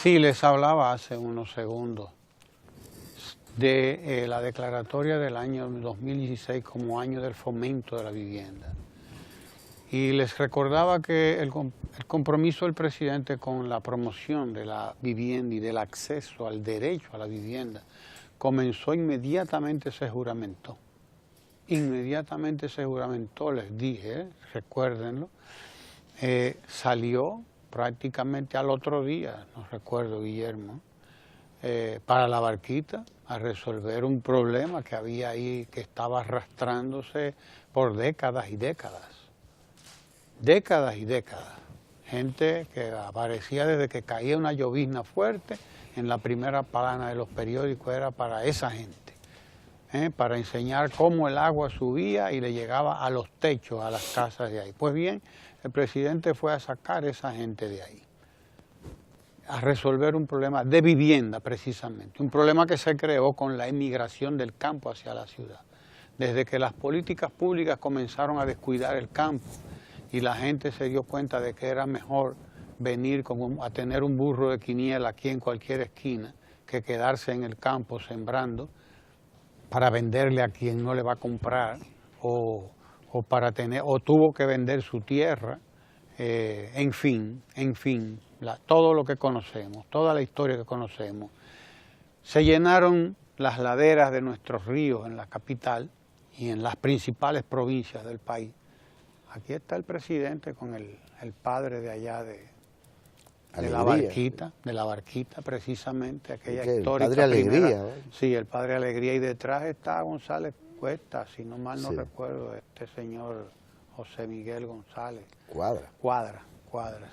Sí, les hablaba hace unos segundos de la declaratoria del año 2016 como año del fomento de la vivienda. Y les recordaba que el compromiso del presidente con la promoción de la vivienda y del acceso al derecho a la vivienda comenzó inmediatamente, se juramentó. Inmediatamente se juramentó, les dije, recuérdenlo, salió prácticamente al otro día, no recuerdo, Guillermo, para la Barquita, a resolver un problema que había ahí, que estaba arrastrándose por décadas y décadas. Décadas y décadas. Gente que aparecía desde que caía una llovizna fuerte, en la primera plana de los periódicos era para esa gente, para enseñar cómo el agua subía y le llegaba a los techos, a las casas de ahí. Pues bien, el presidente fue a sacar a esa gente de ahí, a resolver un problema de vivienda precisamente, un problema que se creó con la emigración del campo hacia la ciudad. Desde que las políticas públicas comenzaron a descuidar el campo y la gente se dio cuenta de que era mejor venir a tener un burro de quiniela aquí en cualquier esquina que quedarse en el campo sembrando para venderle a quien no le va a comprar o tuvo que vender su tierra, en fin, todo lo que conocemos, toda la historia que conocemos. Se llenaron las laderas de nuestros ríos en la capital y en las principales provincias del país. Aquí está el presidente con el padre de allá de la Barquita precisamente, aquella histórica. El padre Alegría. Sí, el padre Alegría, y detrás está González Cuesta, si no mal no recuerdo, este señor José Miguel González. Cuadra,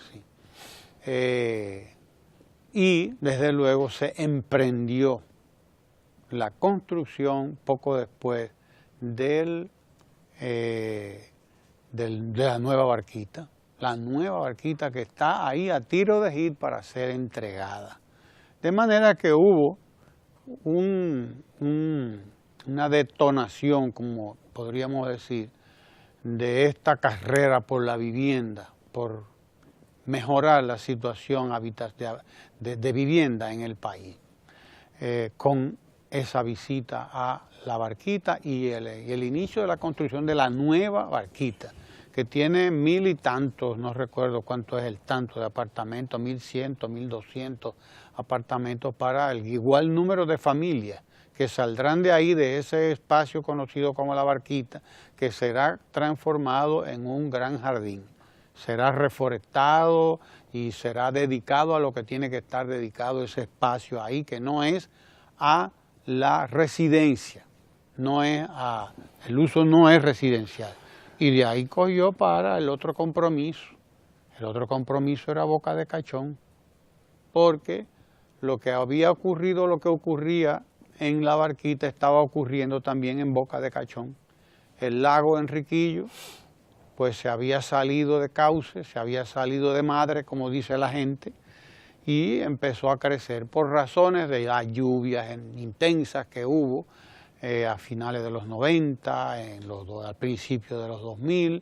sí. Y desde luego se emprendió la construcción poco después de la nueva Barquita. La nueva Barquita que está ahí a tiro de hit para ser entregada. De manera que hubo una detonación, como podríamos decir, de esta carrera por la vivienda, por mejorar la situación de vivienda en el país, con esa visita a la Barquita y el inicio de la construcción de la nueva Barquita, que tiene 1000 y tantos, no recuerdo cuánto es el tanto de apartamentos, 1100, 1200 apartamentos para el igual número de familias que saldrán de ahí, de ese espacio conocido como la Barquita, que será transformado en un gran jardín. Será reforestado y será dedicado a lo que tiene que estar dedicado ese espacio ahí, que no es a la residencia, el uso no es residencial. Y de ahí cogió para el otro compromiso. El otro compromiso era Boca de Cachón, porque lo que había ocurrido, lo que ocurría en la Barquita, estaba ocurriendo también en Boca de Cachón. El lago Enriquillo, pues se había salido de cauce, se había salido de madre, como dice la gente, y empezó a crecer por razones de las lluvias intensas que hubo a finales de los 90, al principio de los 2000,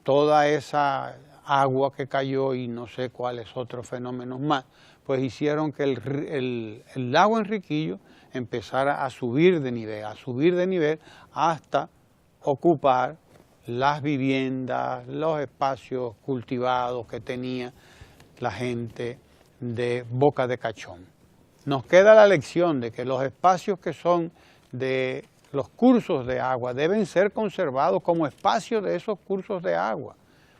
toda esa agua que cayó y no sé cuáles otros fenómenos más, pues hicieron que el lago Enriquillo empezara a subir de nivel hasta ocupar las viviendas, los espacios cultivados que tenía la gente de Boca de Cachón. Nos queda la lección de que los espacios que son de los cursos de agua deben ser conservados como espacios de esos cursos de agua,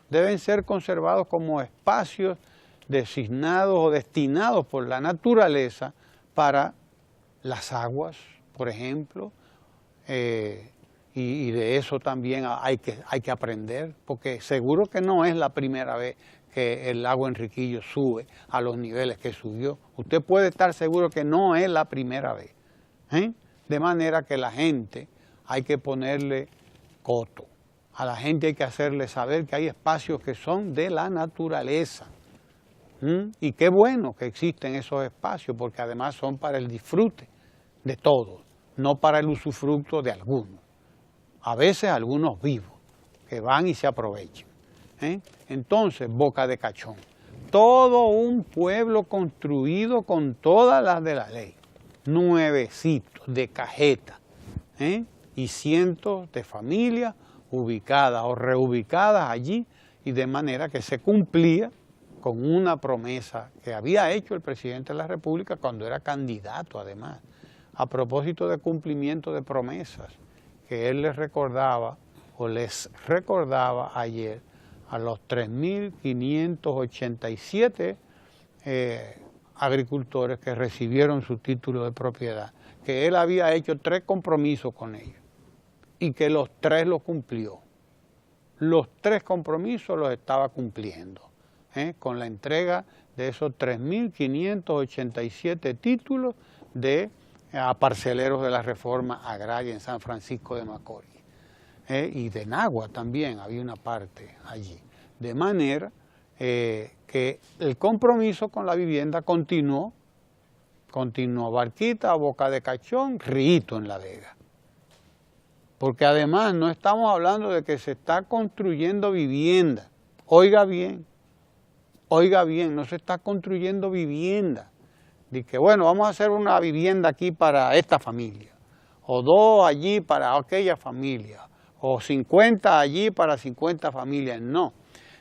deben ser conservados como espacios designados o destinados por la naturaleza para las aguas, por ejemplo, y de eso también hay que aprender, porque seguro que no es la primera vez que el lago Enriquillo sube a los niveles que subió. Usted puede estar seguro que no es la primera vez. De manera que la gente hay que ponerle coto. A la gente hay que hacerle saber que hay espacios que son de la naturaleza. Y qué bueno que existen esos espacios, porque además son para el disfrute de todos, no para el usufructo de algunos. A veces algunos vivos, que van y se aprovechan. Entonces, Boca de Cachón, todo un pueblo construido con todas las de la ley, nuevecitos, de cajeta, y cientos de familias ubicadas o reubicadas allí, y de manera que se cumplía con una promesa que había hecho el presidente de la República cuando era candidato, además, a propósito de cumplimiento de promesas que él les recordaba ayer a los 3.587 agricultores que recibieron su título de propiedad, que él había hecho 3 compromisos con ellos y que los 3 los cumplió. Los 3 compromisos los estaba cumpliendo, con la entrega de esos 3.587 títulos a parceleros de la reforma agraria en San Francisco de Macorís. Y de Nagua también había una parte allí. De manera que el compromiso con la vivienda continuó Barquita, Boca de Cachón, Riito en La Vega. Porque además no estamos hablando de que se está construyendo vivienda. Oiga bien, no se está construyendo vivienda. De que bueno, vamos a hacer una vivienda aquí para esta familia, o 2 allí para aquella familia, o 50 allí para 50 familias. No,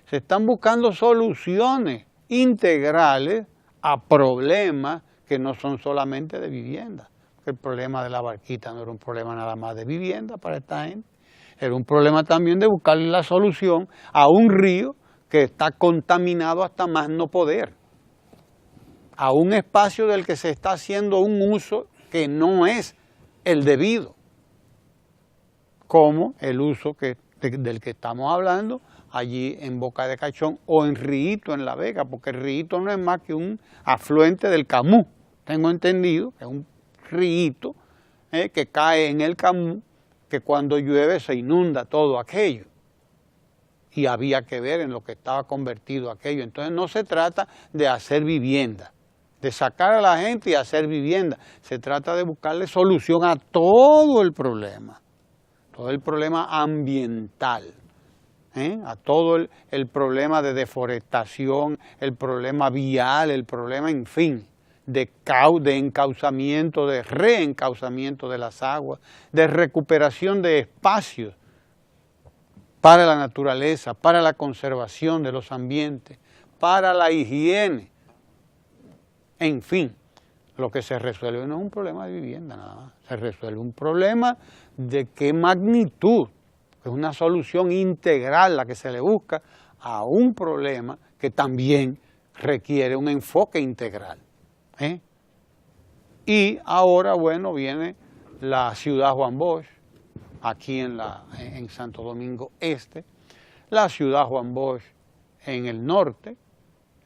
se están buscando soluciones integrales a problemas que no son solamente de vivienda. El problema de la Barquita no era un problema nada más de vivienda para esta gente, era un problema también de buscarle la solución a un río que está contaminado hasta más no poder, a un espacio del que se está haciendo un uso que no es el debido, como el uso del que estamos hablando allí en Boca de Cachón o en Riito en La Vega, porque el Riito no es más que un afluente del Camú, tengo entendido, es un río que cae en el Camú, que cuando llueve se inunda todo aquello. Y había que ver en lo que estaba convertido aquello. Entonces no se trata de hacer vivienda, de sacar a la gente y hacer vivienda. Se trata de buscarle solución a todo el problema ambiental, a todo el problema de deforestación, el problema vial, el problema, en fin, de encauzamiento, de reencauzamiento de las aguas, de recuperación de espacios para la naturaleza, para la conservación de los ambientes, para la higiene. En fin, lo que se resuelve no es un problema de vivienda nada más, se resuelve un problema de qué magnitud, es una solución integral la que se le busca a un problema que también requiere un enfoque integral. Y ahora, bueno, viene la ciudad Juan Bosch, aquí en Santo Domingo Este, la ciudad Juan Bosch en el norte,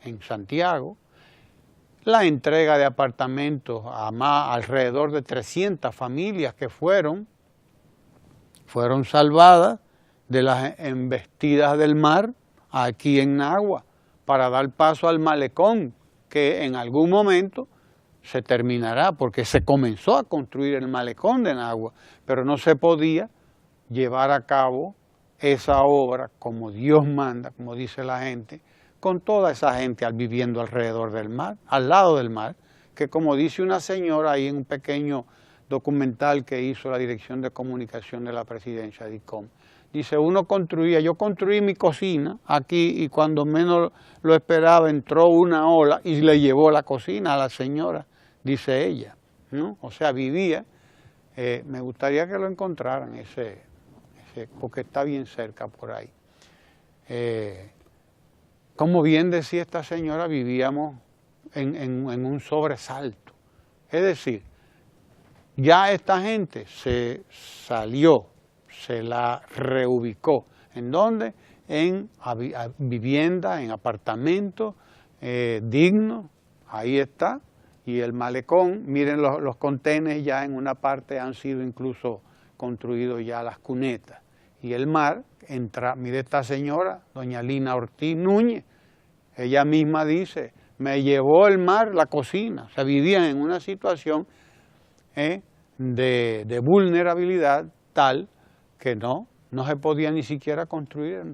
en Santiago, la entrega de apartamentos a alrededor de 300 familias que fueron salvadas de las embestidas del mar aquí en Nagua para dar paso al malecón, que en algún momento se terminará, porque se comenzó a construir el malecón de Nagua, pero no se podía llevar a cabo esa obra como Dios manda, como dice la gente, con toda esa gente viviendo alrededor del mar, al lado del mar, que como dice una señora ahí en un pequeño documental que hizo la Dirección de Comunicación de la Presidencia de ICOM, dice, yo construí mi cocina aquí y cuando menos lo esperaba entró una ola y le llevó la cocina a la señora, dice ella, ¿no? O sea, vivía, me gustaría que lo encontraran, porque está bien cerca por ahí. Como bien decía esta señora, vivíamos en un sobresalto. Es decir, ya esta gente se salió, se la reubicó. ¿En dónde? En vivienda, en apartamentos dignos, ahí está. Y el malecón, miren los contenes ya en una parte han sido incluso construidos ya las cunetas. Y el mar, mire esta señora, doña Lina Ortiz Núñez, ella misma dice, me llevó el mar la cocina. O sea, vivían en una situación de vulnerabilidad tal que no se podía ni siquiera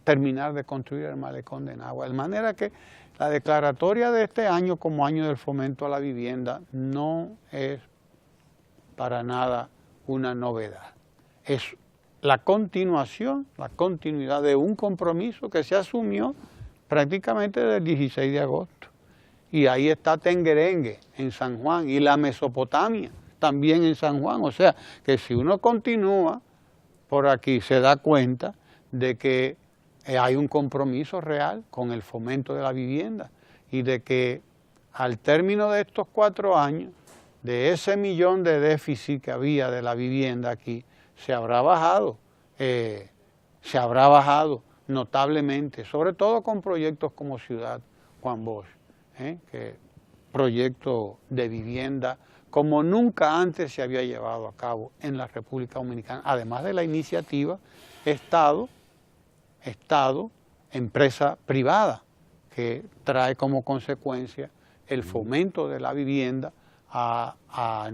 terminar de construir el malecón de Nagua. De manera que La declaratoria de este año como año del fomento a la vivienda no es para nada una novedad. Es la continuación, la continuidad de un compromiso que se asumió prácticamente desde el 16 de agosto. Y ahí está Tenguerengue en San Juan y la Mesopotamia también en San Juan. O sea, que si uno continúa por aquí se da cuenta de que hay un compromiso real con el fomento de la vivienda y de que al término de estos 4 años, de ese millón de déficit que había de la vivienda aquí, se habrá bajado notablemente, sobre todo con proyectos como Ciudad Juan Bosch, que proyecto de vivienda como nunca antes se había llevado a cabo en la República Dominicana, además de la iniciativa Estado, empresa privada, que trae como consecuencia el fomento de la vivienda a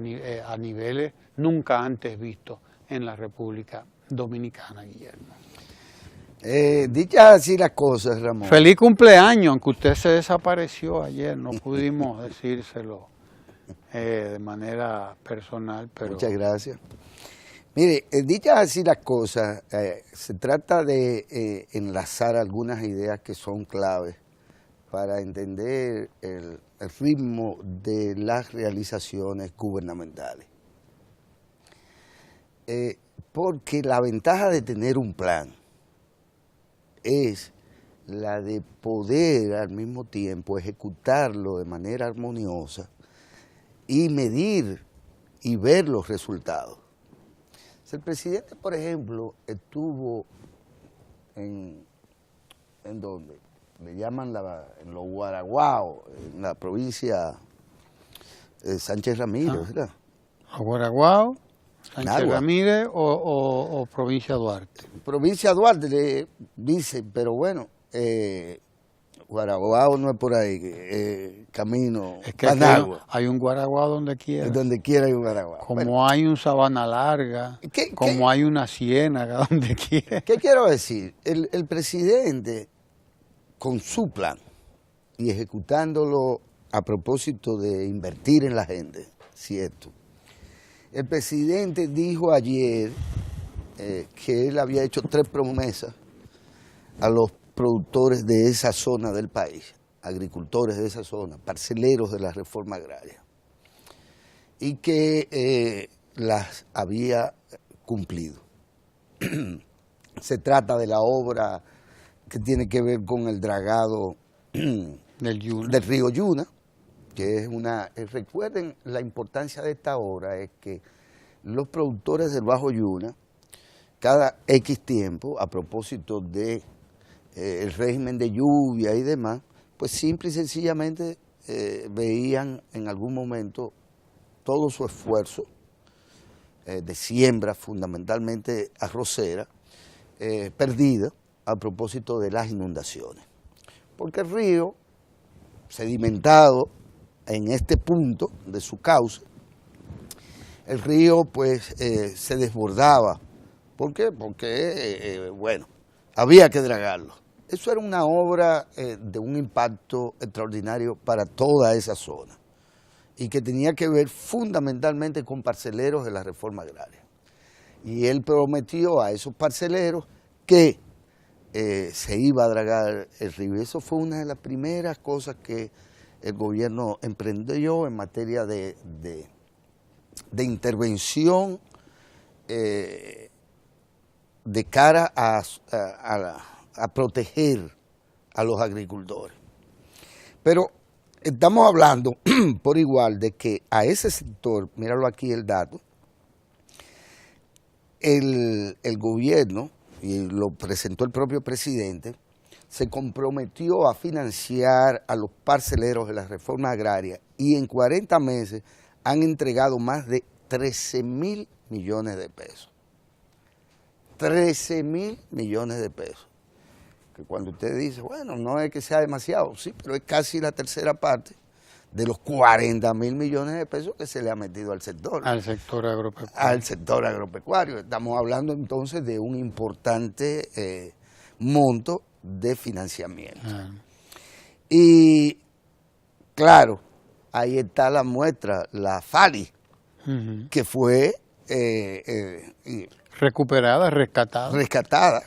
niveles nunca antes vistos en la República Dominicana, Guillermo. Dichas así las cosas, Ramón. Feliz cumpleaños, aunque usted se desapareció ayer, no pudimos decírselo de manera personal, pero... Muchas gracias. Mire, dichas así las cosas, se trata de enlazar algunas ideas que son claves para entender el ritmo de las realizaciones gubernamentales. Porque la ventaja de tener un plan es la de poder al mismo tiempo ejecutarlo de manera armoniosa y medir y ver los resultados. Si el presidente, por ejemplo, estuvo en donde le llaman en los Guaraguao, en la provincia de Sánchez Ramírez, ¿verdad? ¿Los Guaraguao, Sánchez Nagua. Ramírez o provincia Duarte? Provincia Duarte le dicen, pero bueno, Guaraguao no es por ahí, camino Es que hay un Guaraguao donde quiera. Donde quiera hay un Guaraguao. Como Bueno, hay un Sabana Larga, como hay una Ciénaga donde quiera. ¿qué quiero decir? El presidente, con su plan y ejecutándolo a propósito de invertir en la gente, cierto. El presidente dijo ayer que él había hecho 3 promesas a los productores de esa zona del país, agricultores de esa zona, parceleros de la reforma agraria, y que las había cumplido. Se trata de la obra que tiene que ver con el dragado del río Yuna, que es una... recuerden, la importancia de esta obra es que los productores del Bajo Yuna, cada X tiempo, a propósito de el régimen de lluvia y demás, pues simple y sencillamente veían en algún momento todo su esfuerzo de siembra, fundamentalmente arrocera, perdida a propósito de las inundaciones. Porque el río, sedimentado en este punto de su cauce, el río pues se desbordaba. ¿Por qué? Porque, bueno, había que dragarlo. Eso era una obra de un impacto extraordinario para toda esa zona y que tenía que ver fundamentalmente con parceleros de la reforma agraria. Y él prometió a esos parceleros que se iba a dragar el río. Y eso fue una de las primeras cosas que el gobierno emprendió en materia de intervención de cara a proteger a los agricultores. Pero estamos hablando por igual de que a ese sector, míralo aquí el dato, el gobierno, y lo presentó el propio presidente, se comprometió a financiar a los parceleros de la reforma agraria y en 40 meses han entregado más de 13.000 millones de pesos. 13.000 millones de pesos. Que cuando usted dice, bueno, no es que sea demasiado, sí, pero es casi la tercera parte de los 40.000 millones de pesos que se le ha metido al sector. Al sector agropecuario. Al sector agropecuario. Estamos hablando entonces de un importante monto de financiamiento. Y claro, ahí está la muestra, la FALI, que fue recuperada, rescatada.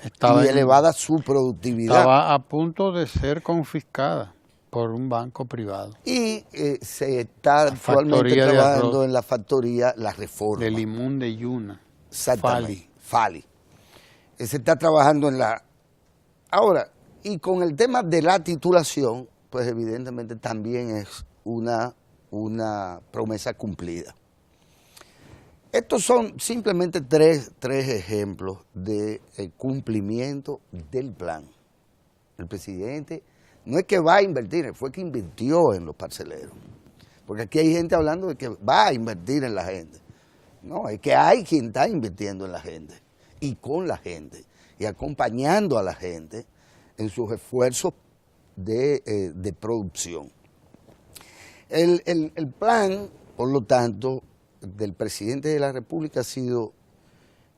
y elevada su productividad. Estaba a punto de ser confiscada por un banco privado. Y se está actualmente trabajando en la factoría La Reforma. De limón de Yuna. Exactamente, FALI. Se está trabajando en la... Ahora, y con el tema de la titulación, pues evidentemente también es una promesa cumplida. Estos son simplemente tres ejemplos de cumplimiento del plan. El presidente no es que va a invertir, fue que invirtió en los parceleros. Porque aquí hay gente hablando de que va a invertir en la gente. No, es que hay quien está invirtiendo en la gente y con la gente y acompañando a la gente en sus esfuerzos de producción. El plan, por lo tanto, del presidente de la República ha sido,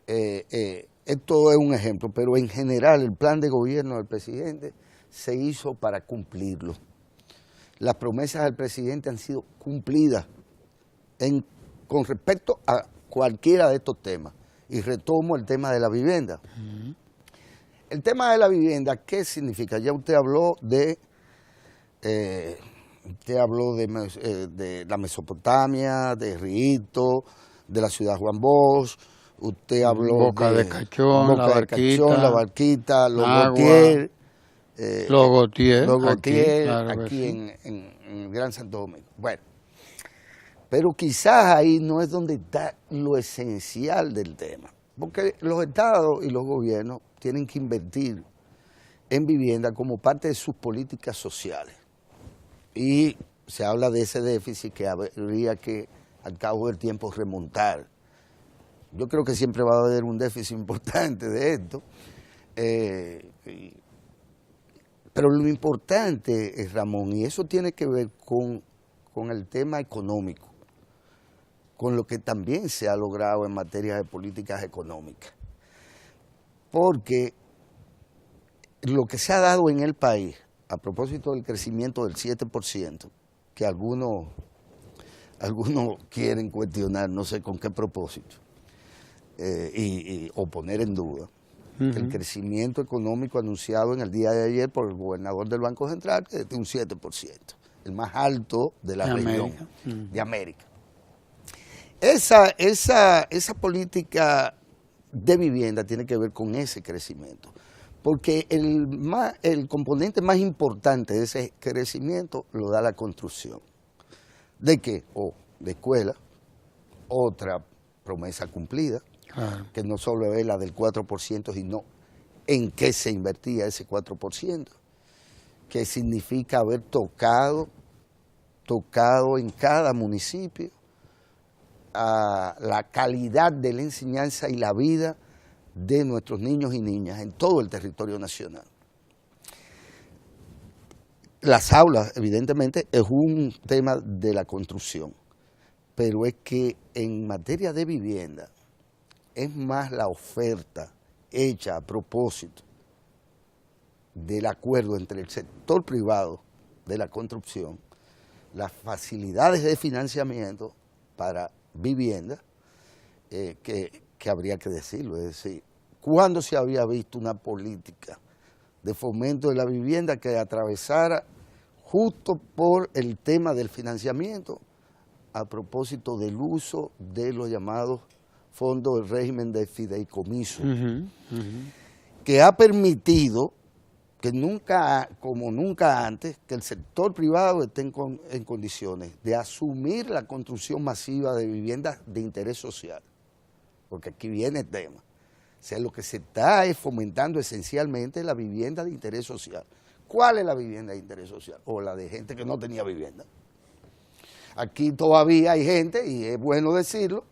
esto es un ejemplo, pero en general el plan de gobierno del presidente se hizo para cumplirlo. Las promesas del presidente han sido cumplidas con respecto a cualquiera de estos temas. Y retomo el tema de la vivienda. El tema de la vivienda, ¿qué significa? Ya usted habló de la Mesopotamia, de Rito, de la ciudad Juan Bosch, usted habló Boca de Cachón, La Barquita, Los Gautier, aquí en el Gran Santo Domingo. Bueno, pero quizás ahí no es donde está lo esencial del tema, porque los estados y los gobiernos tienen que invertir en vivienda como parte de sus políticas sociales. Y se habla de ese déficit que habría que, al cabo del tiempo, remontar. Yo creo que siempre va a haber un déficit importante de esto. Pero lo importante, Ramón, y eso tiene que ver con el tema económico, con lo que también se ha logrado en materia de políticas económicas. Porque lo que se ha dado en el país, a propósito del crecimiento del 7%, que algunos quieren cuestionar, no sé con qué propósito, o poner en duda, el crecimiento económico anunciado en el día de ayer por el gobernador del Banco Central, que es de un 7%, el más alto de la región de América. Esa política de vivienda tiene que ver con ese crecimiento, porque el componente más importante de ese crecimiento lo da la construcción. ¿De qué? De escuela, otra promesa cumplida, que no solo es la del 4%, sino en qué se invertía ese 4%, que significa haber tocado en cada municipio a la calidad de la enseñanza y la vida de nuestros niños y niñas en todo el territorio nacional. Las aulas, evidentemente, es un tema de la construcción, pero es que en materia de vivienda es más la oferta hecha a propósito del acuerdo entre el sector privado de la construcción, las facilidades de financiamiento para vivienda, que habría que decirlo. Es decir, ¿cuándo se había visto una política de fomento de la vivienda que atravesara justo por el tema del financiamiento a propósito del uso de los llamados fondos del régimen de fideicomiso, que ha permitido que como nunca antes, que el sector privado esté en condiciones de asumir la construcción masiva de viviendas de interés social? Porque aquí viene el tema. O sea, lo que se está es fomentando esencialmente la vivienda de interés social. ¿Cuál es la vivienda de interés social? O la de gente que no tenía vivienda. Aquí todavía hay gente, y es bueno decirlo,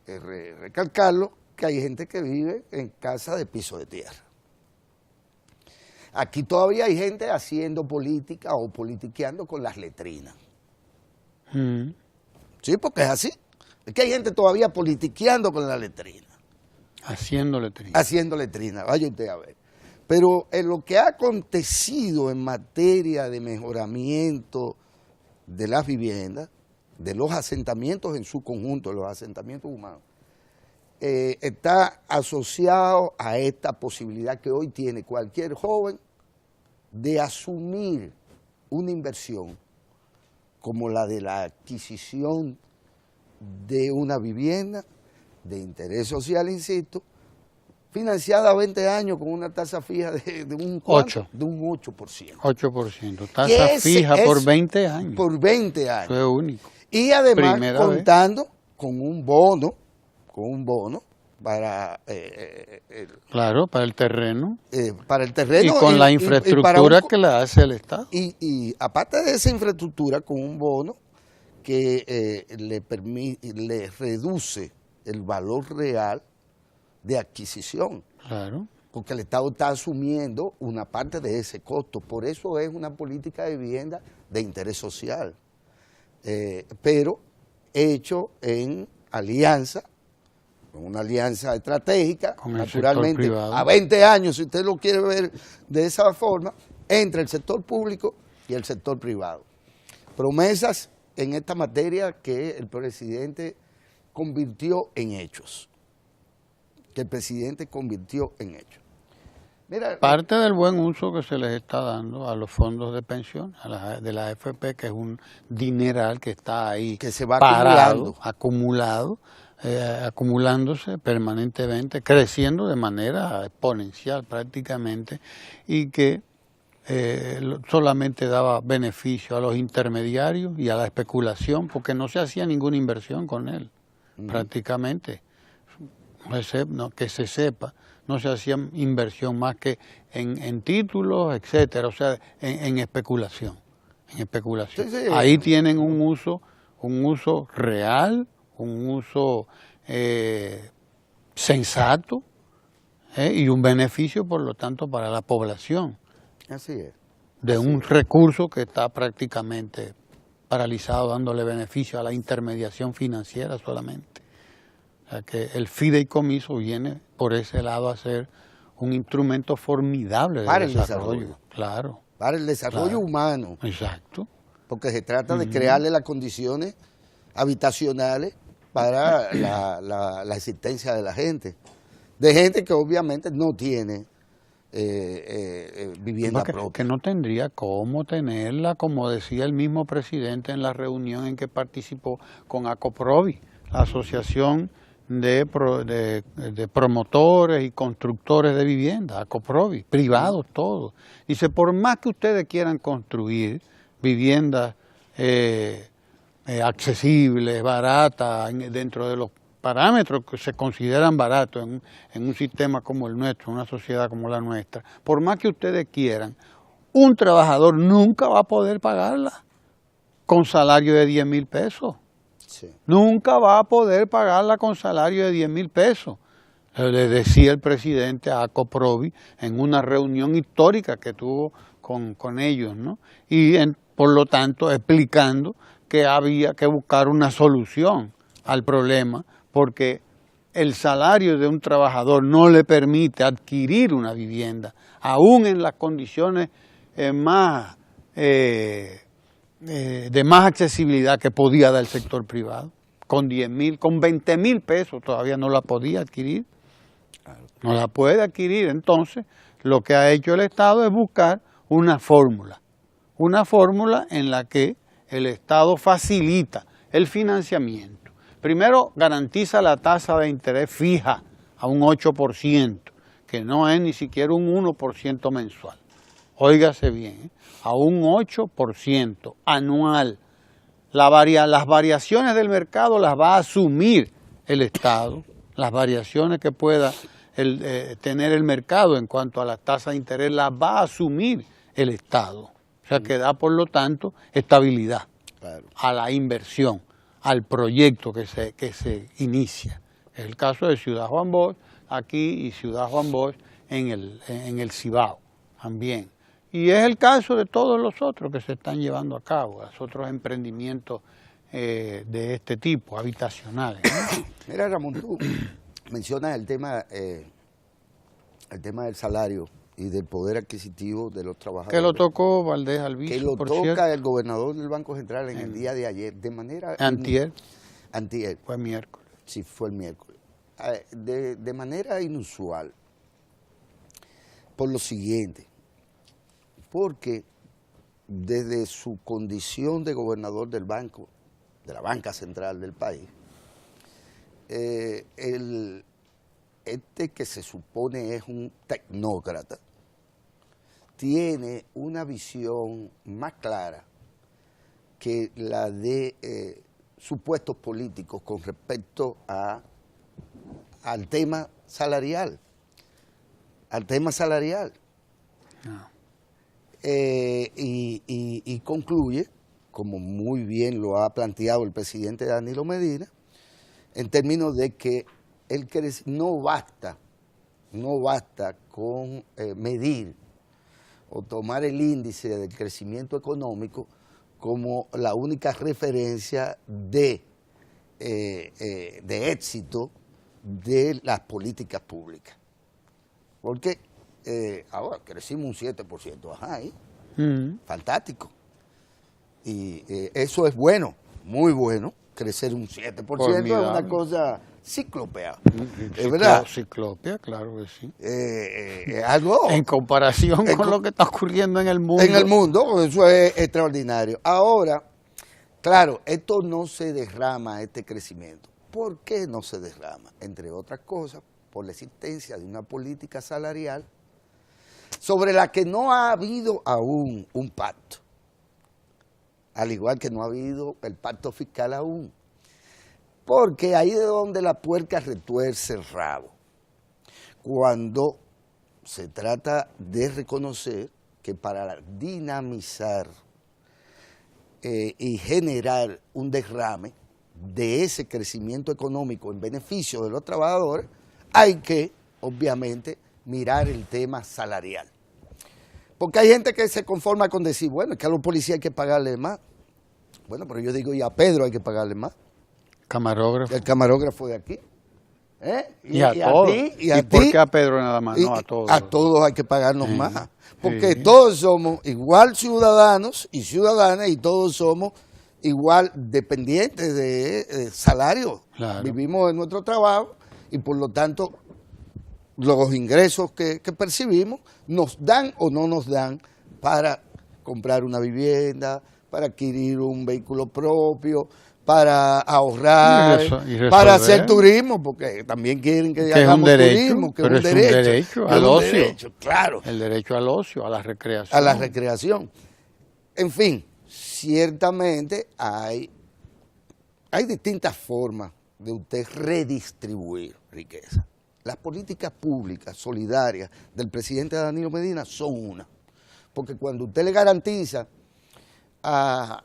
recalcarlo, que hay gente que vive en casa de piso de tierra. Aquí todavía hay gente haciendo política o politiqueando con las letrinas. Sí, porque es así. Es que hay gente todavía politiqueando con la letrina. Haciendo letrina. Haciendo letrina, vaya usted a ver. Pero en lo que ha acontecido en materia de mejoramiento de las viviendas, de los asentamientos en su conjunto, de los asentamientos humanos, está asociado a esta posibilidad que hoy tiene cualquier joven de asumir una inversión como la de la adquisición de una vivienda de interés social, insisto, financiada a 20 años con una tasa fija de un 8%. De un 8%. 8%. Tasa fija por 20 años. Por 20 años. Eso es único. Y además contando con un bono para claro, para el terreno. Para el terreno. Y con la infraestructura que le hace el Estado. Y aparte de esa infraestructura, con un bono que le reduce el valor real de adquisición. Claro. Porque el Estado está asumiendo una parte de ese costo. Por eso es una política de vivienda de interés social. Pero hecho en alianza, con una alianza estratégica, con naturalmente a 20 años, si usted lo quiere ver de esa forma, entre el sector público y el sector privado. Promesas en esta materia que el presidente convirtió en hechos. Mira, parte del buen uso que se les está dando a los fondos de pensión, de la AFP, que es un dineral que está ahí que se va parado, acumulándose permanentemente, creciendo de manera exponencial prácticamente, y que solamente daba beneficio a los intermediarios y a la especulación, porque no se hacía ninguna inversión con él, prácticamente. No, que se sepa, no se hacía inversión más que en títulos, etcétera, o sea, en especulación. Sí. Ahí tienen un uso real, un uso sensato, y un beneficio, por lo tanto, para la población. Así es. De un recurso que está prácticamente paralizado, dándole beneficio a la intermediación financiera solamente. O sea que el fideicomiso viene por ese lado a ser un instrumento formidable para el desarrollo. Claro. Para el desarrollo humano. Exacto. Porque se trata de crearle las condiciones habitacionales para la existencia de la gente. De gente que obviamente no tiene vivienda propia. Que no tendría cómo tenerla, como decía el mismo presidente en la reunión en que participó con ACOPROVI, la Asociación de Promotores y Constructores de Vivienda, ACOPROVI, privados todos. Dice, por más que ustedes quieran construir viviendas accesibles, baratas, dentro de los parámetros que se consideran baratos en un sistema como el nuestro, en una sociedad como la nuestra, por más que ustedes quieran, un trabajador nunca va a poder pagarla con salario de 10,000 pesos. Sí. Nunca va a poder pagarla con salario de 10,000 pesos. Le decía el presidente a ACOPROVI en una reunión histórica que tuvo con ellos, ¿no? Y por lo tanto explicando que había que buscar una solución al problema, porque el salario de un trabajador no le permite adquirir una vivienda, aún en las condiciones de más accesibilidad que podía dar el sector privado. Con 10,000, con 20,000 pesos todavía no la podía adquirir. No la puede adquirir. Entonces, lo que ha hecho el Estado es buscar una fórmula en la que el Estado facilita el financiamiento. Primero, garantiza la tasa de interés fija a un 8%, que no es ni siquiera un 1% mensual. Óigase bien, a un 8% anual. Las variaciones del mercado las va a asumir el Estado, las variaciones que pueda tener el mercado en cuanto a las tasas de interés las va a asumir el Estado. O sea que da, por lo tanto, estabilidad a la inversión, al proyecto que se inicia. Es el caso de Ciudad Juan Bosch aquí y Ciudad Juan Bosch en el Cibao también. Y es el caso de todos los otros que se están llevando a cabo, los otros emprendimientos de este tipo, habitacionales, ¿no? Mira, Ramón, tú mencionas el tema del salario y del poder adquisitivo de los trabajadores. Que lo tocó Valdés Albizu, que lo por toca cierto. el gobernador del Banco Central en el día de ayer, de manera... Antier. Antier. Fue miércoles. Sí, fue el miércoles. De manera inusual, por lo siguiente, porque desde su condición de gobernador del banco, de la banca central del país, este que se supone es un tecnócrata, tiene una visión más clara que la de supuestos políticos con respecto al tema salarial. No. Y concluye, como muy bien lo ha planteado el presidente Danilo Medina, en términos de que no basta con medir o tomar el índice del crecimiento económico como la única referencia de éxito de las políticas públicas. Porque ahora crecimos un 7%, ajá, fantástico. Y eso es bueno, muy bueno, crecer un 7%. Formidable. Es una cosa ciclopea, ¿es verdad? Ciclopea, claro que sí. Algo en comparación con lo que está ocurriendo en el mundo. En el mundo, eso es extraordinario. Ahora, claro, esto no se derrama, este crecimiento. ¿Por qué no se derrama? Entre otras cosas, por la existencia de una política salarial sobre la que no ha habido aún un pacto, al igual que no ha habido el pacto fiscal aún, porque ahí es donde la puerca retuerce el rabo, cuando se trata de reconocer que para dinamizar y generar un derrame de ese crecimiento económico en beneficio de los trabajadores, hay que, obviamente, mirar el tema salarial. Porque hay gente que se conforma con decir, bueno, es que a los policías hay que pagarle más. Bueno, pero yo digo, y a Pedro hay que pagarle más. Camarógrafo. El camarógrafo de aquí. Y a todos. ¿Y por qué a Pedro nada más? No, a todos. A todos hay que pagarnos más. Porque todos somos igual ciudadanos y ciudadanas y todos somos igual dependientes de salario. Claro. Vivimos en nuestro trabajo y por lo tanto los ingresos que percibimos nos dan o no nos dan para comprar una vivienda, para adquirir un vehículo propio, para ahorrar, para hacer turismo, porque también quieren que hagamos turismo, que es un derecho al ocio. Claro. El derecho al ocio, a la recreación. A la recreación. En fin, ciertamente hay distintas formas de usted redistribuir riqueza. Las políticas públicas solidarias del presidente Danilo Medina son una. Porque cuando usted le garantiza a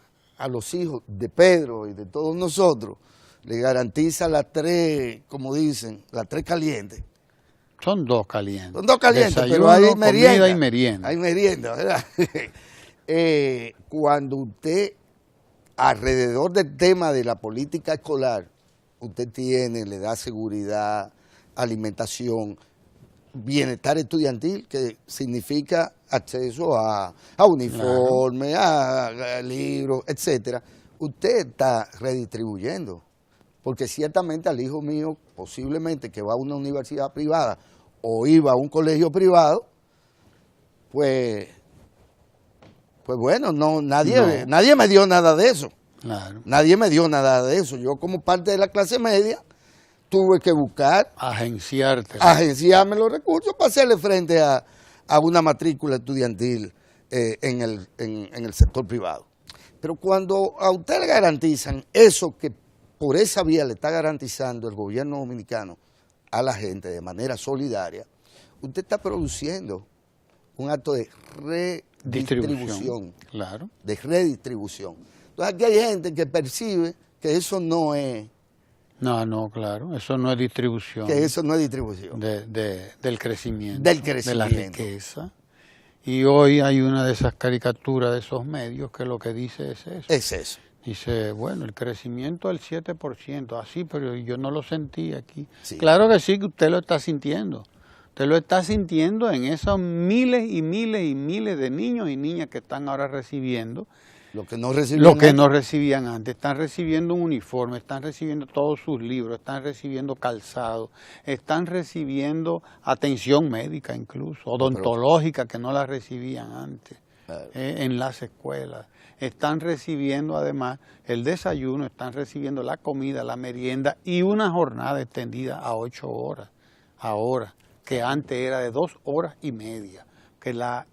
los hijos de Pedro y de todos nosotros, le garantiza las tres, como dicen, las tres calientes. Son dos calientes. Son dos calientes, desayuno, pero hay merienda. Comida y merienda. Hay merienda, ¿verdad? Cuando usted, alrededor del tema de la política escolar, usted le da seguridad, alimentación, bienestar estudiantil, que significa acceso a uniforme, a libros, etcétera. Usted está redistribuyendo, porque ciertamente al hijo mío, posiblemente que va a una universidad privada o iba a un colegio privado, pues bueno, nadie me dio nada de eso. Claro. Nadie me dio nada de eso. Yo, como parte de la clase media, tuve que buscar, agenciarme los recursos para hacerle frente a una matrícula estudiantil en el sector privado. Pero cuando a usted le garantizan eso que por esa vía le está garantizando el gobierno dominicano a la gente de manera solidaria, usted está produciendo un acto de redistribución. Claro. De redistribución. Entonces aquí hay gente que percibe que eso no es... No, claro, eso no es distribución. Que eso no es distribución. Del crecimiento. Del crecimiento. De la riqueza. Y hoy hay una de esas caricaturas de esos medios que lo que dice es eso. Es eso. Dice, bueno, el crecimiento del 7%, así, pero yo no lo sentí aquí. Sí. Claro que sí, que usted lo está sintiendo. Usted lo está sintiendo en esos miles y miles y miles de niños y niñas que están ahora recibiendo. Lo que no recibían no recibían antes. Están recibiendo un uniforme, están recibiendo todos sus libros, están recibiendo calzado, están recibiendo atención médica incluso, odontológica, que no la recibían antes, en las escuelas. Están recibiendo además el desayuno, están recibiendo la comida, la merienda y una jornada extendida a 8 horas ahora, que antes era de 2 horas y media. Que la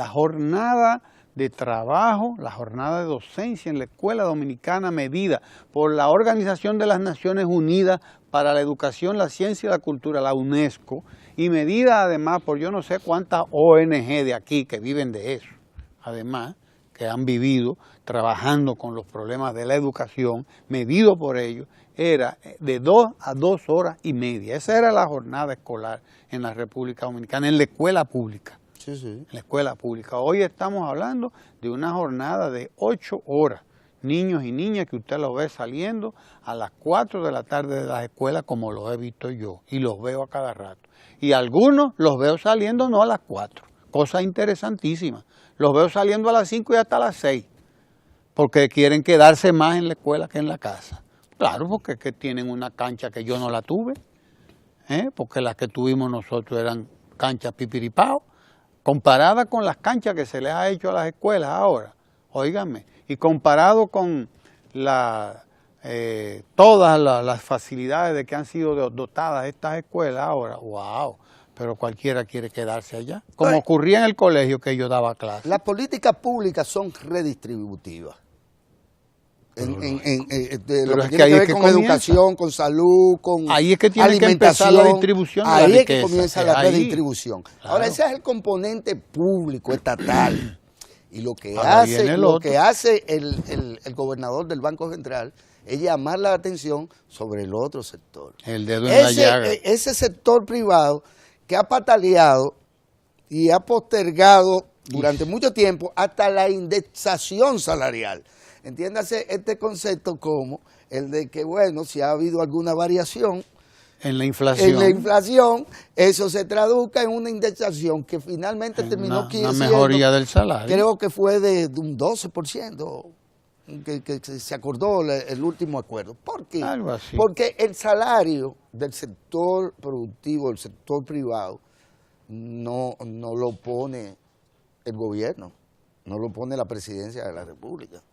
jornada de trabajo, la jornada de docencia en la escuela dominicana medida por la Organización de las Naciones Unidas para la Educación, la Ciencia y la Cultura, la UNESCO, y medida además por yo no sé cuántas ONG de aquí que viven de eso, además, que han vivido trabajando con los problemas de la educación, medido por ellos, era de 2 a 2 horas y media. Esa era la jornada escolar en la República Dominicana, en la escuela pública. Sí, sí. En la escuela pública. Hoy estamos hablando de una jornada de 8 horas. Niños y niñas que usted los ve saliendo a las 4 de la tarde de las escuelas, como los he visto yo, y los veo a cada rato. Y algunos los veo saliendo no a las 4, cosa interesantísima. Los veo saliendo a las 5 y hasta las 6, porque quieren quedarse más en la escuela que en la casa. Claro, porque es que tienen una cancha que yo no la tuve, porque las que tuvimos nosotros eran canchas pipiripao, comparada con las canchas que se les ha hecho a las escuelas ahora, óigame, y comparado con todas las facilidades de que han sido dotadas estas escuelas ahora, wow, pero cualquiera quiere quedarse allá, como ocurría en el colegio que yo daba clases. Las políticas públicas son redistributivas. Lo que tiene que ver con educación, con salud, con ahí es que tiene que empezar la distribución de la riqueza. Ahí es que comienza la redistribución. Claro. Ahora, ese es el componente público, estatal. Y lo que hace el gobernador del Banco Central es llamar la atención sobre el otro sector. El dedo en la llaga. Ese sector privado que ha pataleado y ha postergado durante mucho tiempo hasta la indexación salarial. Entiéndase este concepto como el de que, bueno, si ha habido alguna variación en la inflación, eso se traduzca en una indexación que finalmente terminó una mejoría del salario. Creo que fue de un 12% que se acordó el último acuerdo. ¿Por qué? Algo así. Porque el salario del sector productivo, del sector privado, no lo pone el gobierno, no lo pone la presidencia de la República.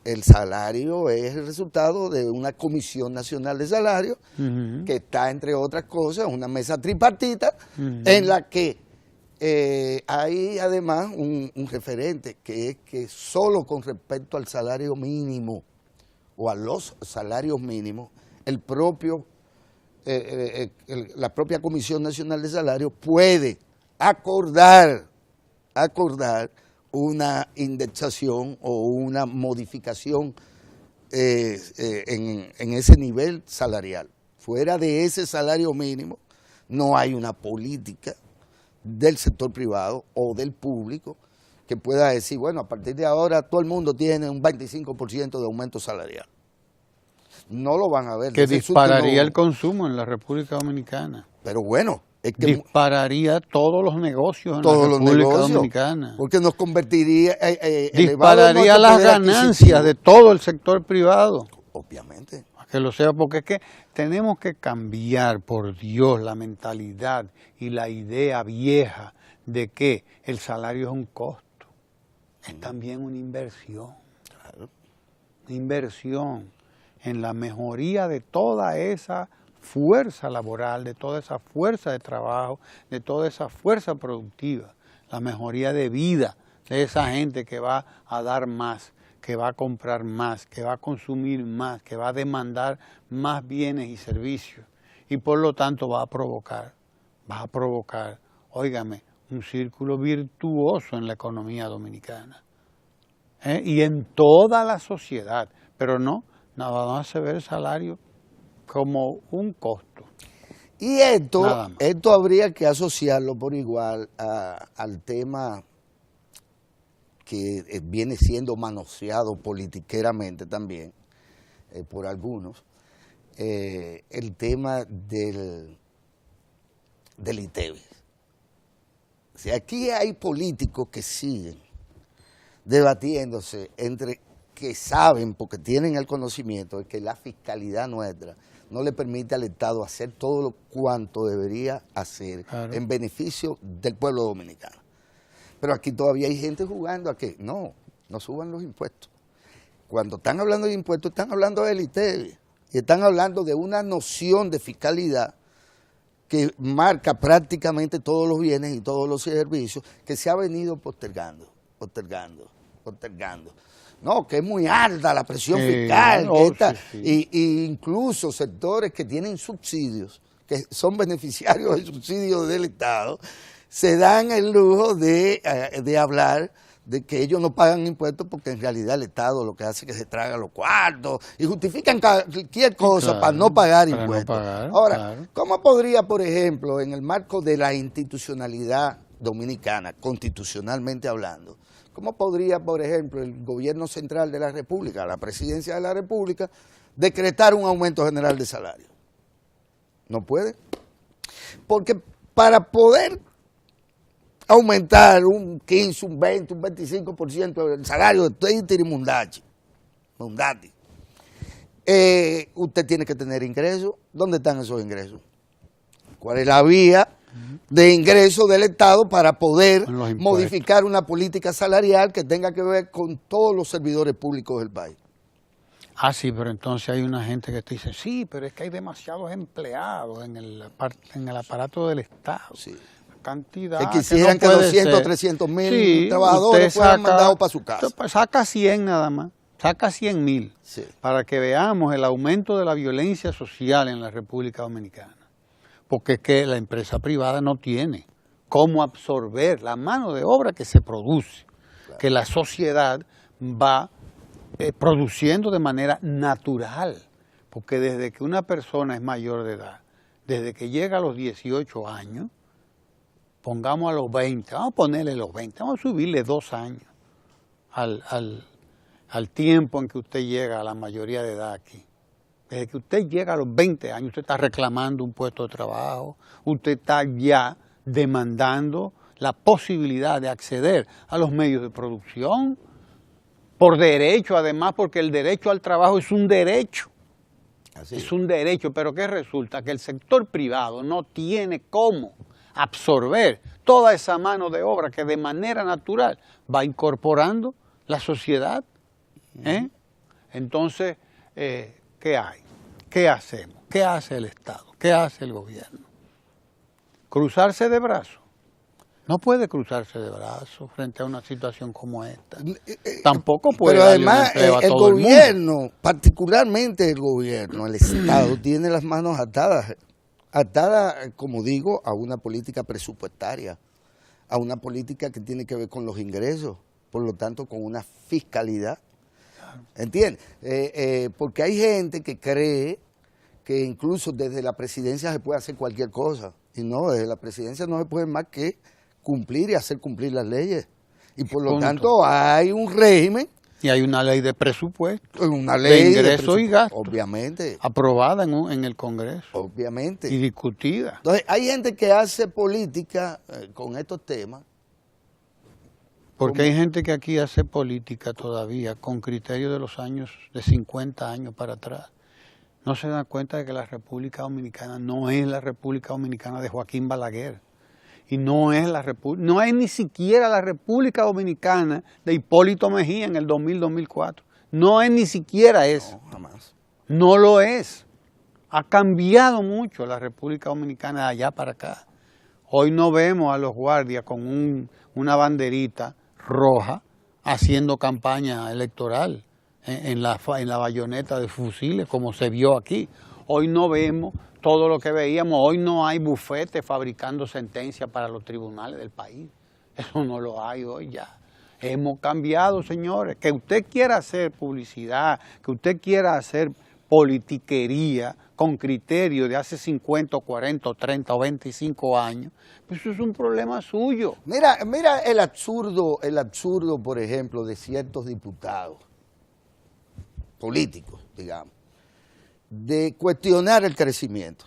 El salario es el resultado de una Comisión Nacional de Salarios que está, entre otras cosas, en una mesa tripartita en la que hay además un referente que es que solo con respecto al salario mínimo o a los salarios mínimos, la propia Comisión Nacional de Salarios puede acordar una indexación o una modificación en ese nivel salarial. Fuera de ese salario mínimo no hay una política del sector privado o del público que pueda decir, bueno, a partir de ahora todo el mundo tiene un 25% de aumento salarial. No lo van a ver. Que dispararía el consumo en la República Dominicana. Pero bueno, es que dispararía todos los negocios en la República Dominicana. Porque nos convertiría... dispararía las ganancias de todo el sector privado. Obviamente. Para que lo sea, porque es que tenemos que cambiar, por Dios, la mentalidad y la idea vieja de que el salario es un costo. Es también una inversión. Claro. Una inversión en la mejoría de toda esa fuerza laboral, de toda esa fuerza de trabajo, de toda esa fuerza productiva, la mejoría de vida de esa gente que va a dar más, que va a comprar más, que va a consumir más, que va a demandar más bienes y servicios, y por lo tanto va a provocar, óigame, un círculo virtuoso en la economía dominicana, y en toda la sociedad, pero no, nada más se ve el salario como un costo. Y esto habría que asociarlo por igual al tema que viene siendo manoseado politiqueramente también por algunos, el tema del del ITEVI. O sea, aquí hay políticos que siguen debatiéndose entre que saben, porque tienen el conocimiento de que la fiscalidad nuestra no le permite al Estado hacer todo lo cuanto debería hacer en beneficio del pueblo dominicano. Pero aquí todavía hay gente jugando a que no suban los impuestos. Cuando están hablando de impuestos, están hablando del ITEVI y están hablando de una noción de fiscalidad que marca prácticamente todos los bienes y todos los servicios que se ha venido postergando. No, que es muy alta la presión fiscal, y incluso sectores que tienen subsidios, que son beneficiarios de subsidios del Estado, se dan el lujo de hablar de que ellos no pagan impuestos porque en realidad el Estado lo que hace es que se traga los cuartos y justifican cualquier cosa para no pagar impuestos. Ahora, ¿cómo podría, por ejemplo, en el marco de la institucionalidad dominicana, constitucionalmente hablando, cómo podría, por ejemplo, el gobierno central de la República, la presidencia de la República, decretar un aumento general de salario? No puede. Porque para poder aumentar un 15, un 20, un 25% del salario de Títiri Mundati, usted tiene que tener ingresos. ¿Dónde están esos ingresos? ¿Cuál es la vía de ingreso del Estado para poder modificar una política salarial que tenga que ver con todos los servidores públicos del país? Ah, sí, pero entonces hay una gente que te dice, sí, pero es que hay demasiados empleados en el aparato del Estado. Sí. Cantidad que quisieran que 200, 300 mil trabajadores fueran mandados para su casa. Saca 100 nada más, saca 100,000 para que veamos el aumento de la violencia social en la República Dominicana. Porque es que la empresa privada no tiene cómo absorber la mano de obra que se produce, que la sociedad va produciendo de manera natural. Porque desde que una persona es mayor de edad, desde que llega a los 18 años, pongamos a los 20, vamos a ponerle los 20, vamos a subirle 2 años al tiempo en que usted llega a la mayoría de edad aquí. Desde que usted llega a los 20 años, usted está reclamando un puesto de trabajo, usted está ya demandando la posibilidad de acceder a los medios de producción, por derecho además, porque el derecho al trabajo es un derecho. Así es un derecho, pero ¿qué resulta? Que el sector privado no tiene cómo absorber toda esa mano de obra que de manera natural va incorporando la sociedad. Entonces, ¿qué hay? ¿Qué hacemos? ¿Qué hace el Estado? ¿Qué hace el gobierno? ¿Cruzarse de brazos? No puede cruzarse de brazos frente a una situación como esta. Tampoco puede. Pero además el gobierno, particularmente el gobierno, el Estado, tiene las manos atadas, como digo, a una política presupuestaria, a una política que tiene que ver con los ingresos, por lo tanto con una fiscalidad. ¿Entiendes? Porque hay gente que cree que incluso desde la presidencia se puede hacer cualquier cosa, y no, desde la presidencia no se puede más que cumplir y hacer cumplir las leyes. Y por lo tanto hay un régimen. Y hay una ley de presupuesto, una ley de ingresos y gastos, obviamente, aprobada en el Congreso, obviamente, y discutida. Entonces hay gente que hace política con estos temas. Porque hay gente que aquí hace política todavía con criterio de los años, de 50 años para atrás. No se dan cuenta de que la República Dominicana no es la República Dominicana de Joaquín Balaguer. Y no es ni siquiera la República Dominicana de Hipólito Mejía en el 2000-2004. No es ni siquiera eso. No, jamás. No lo es. Ha cambiado mucho la República Dominicana de allá para acá. Hoy no vemos a los guardias con una banderita roja haciendo campaña electoral en la bayoneta de fusiles como se vio aquí. Hoy no vemos todo lo que veíamos, hoy no hay bufete fabricando sentencias para los tribunales del país. Eso no lo hay hoy ya. Hemos cambiado, señores. Que usted quiera hacer publicidad, que usted quiera hacer politiquería con criterio de hace 50, 40, 30 o 25 años, pues eso es un problema suyo. Mira el absurdo, por ejemplo, de ciertos diputados políticos, digamos, de cuestionar el crecimiento.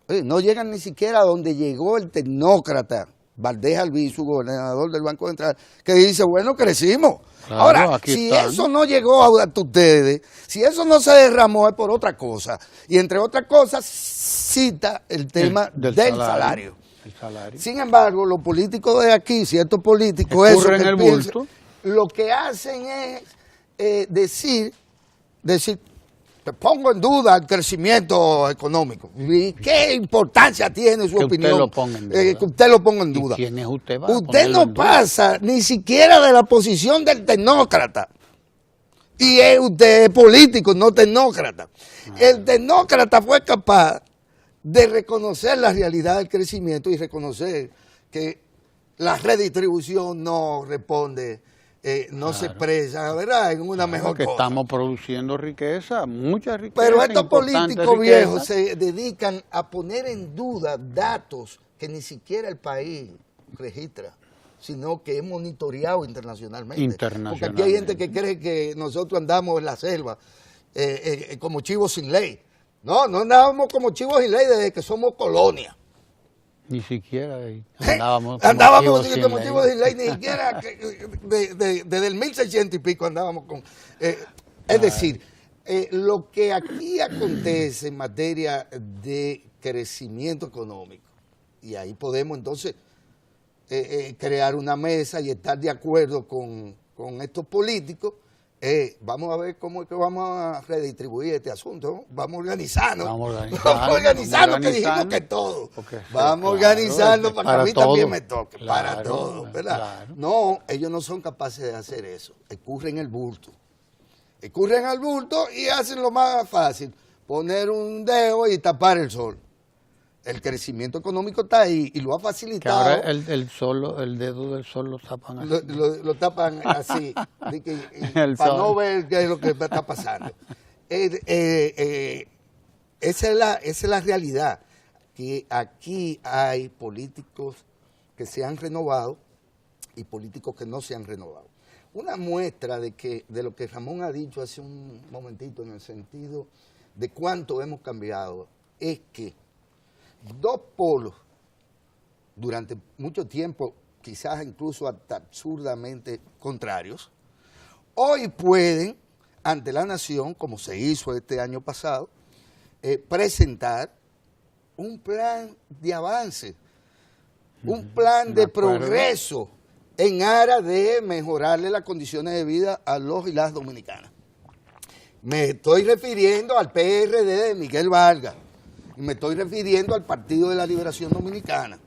no llegan ni siquiera a donde llegó el tecnócrata Valdés Albizu, gobernador del Banco Central, que dice, bueno, crecimos. Claro, ahora, si eso no llegó a ustedes, si eso no se derramó es por otra cosa. Y entre otras cosas, cita el tema del salario. El salario. Sin embargo, los políticos de aquí, ciertos políticos, escurren el bulto. Lo que hacen es decir, te pongo en duda el crecimiento económico. ¿Y qué importancia tiene su opinión? Usted lo ponga en duda. Que usted lo ponga en duda. ¿Y quién es usted? Usted no pasa ni siquiera de la posición del tecnócrata. Y usted es político, no tecnócrata. El tecnócrata fue capaz de reconocer la realidad del crecimiento y reconocer que la redistribución no responde, no se expresa, ¿verdad?, en una mejor que cosa. Estamos produciendo riqueza, mucha riqueza. Pero estos políticos viejos se dedican a poner en duda datos que ni siquiera el país registra, sino que es monitoreado internacionalmente. Porque aquí hay gente que cree que nosotros andamos en la selva como chivos sin ley. No andábamos como chivos sin ley desde que somos colonia. Ni siquiera andábamos como chivos sin ley, ni siquiera desde el 1600 y pico andábamos con... es decir, lo que aquí acontece en materia de crecimiento económico, y ahí podemos entonces crear una mesa y estar de acuerdo con estos políticos, vamos a ver cómo es que vamos a redistribuir este asunto, ¿no? Vamos organizando, que dijimos que todo. Vamos organizando para que a mí también me toque, para todo, ¿verdad? Claro. No, ellos no son capaces de hacer eso, escurren el bulto. Escurren al bulto y hacen lo más fácil, poner un dedo y tapar el sol. El crecimiento económico está ahí y lo ha facilitado. Que ahora el dedo del sol lo tapan así. Lo tapan así, para no ver qué es lo que está pasando. Esa es la realidad, que aquí hay políticos que se han renovado y políticos que no se han renovado. Una muestra de lo que Ramón ha dicho hace un momentito en el sentido de cuánto hemos cambiado es que dos polos durante mucho tiempo, quizás incluso hasta absurdamente contrarios, hoy pueden, ante la nación, como se hizo este año pasado, presentar un plan de avance, un plan de progreso en aras de mejorarle las condiciones de vida a los y las dominicanas. Me estoy refiriendo al PRD de Miguel Vargas, y me estoy refiriendo al Partido de la Liberación Dominicana,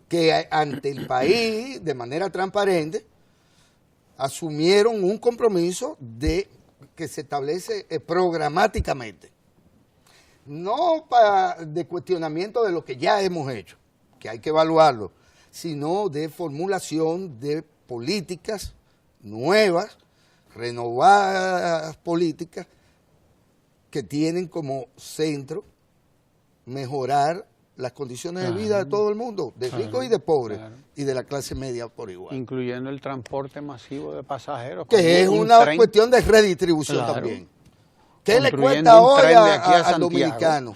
que ante el país, de manera transparente, asumieron un compromiso que se establece programáticamente. No de cuestionamiento de lo que ya hemos hecho, que hay que evaluarlo, sino de formulación de políticas nuevas, renovadas políticas, que tienen como centro mejorar las condiciones de vida de todo el mundo, de ricos y de pobres, y de la clase media por igual. Incluyendo el transporte masivo de pasajeros. Que es una cuestión de redistribución también. ¿Qué le cuesta hoy al dominicano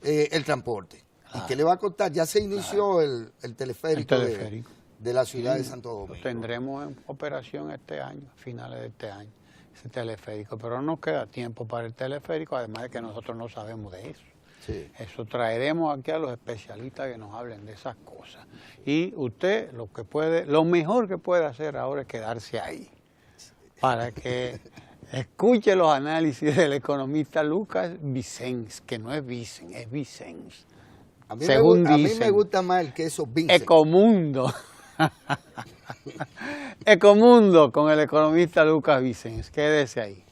el transporte? ¿Y qué le va a costar? Ya se inició el teleférico de la ciudad de Santo Domingo. Lo tendremos en operación este año, finales de este año, ese teleférico. Pero no nos queda tiempo para el teleférico, además de que nosotros no sabemos de eso. Sí. Eso traeremos aquí a los especialistas que nos hablen de esas cosas. Y usted lo mejor que puede hacer ahora es quedarse ahí, para que escuche los análisis del economista Lucas Vicens, que no es Vicens, es Vicens. A mí me gusta más el queso Vicens. Ecomundo. Ecomundo con el economista Lucas Vicens. Quédese ahí.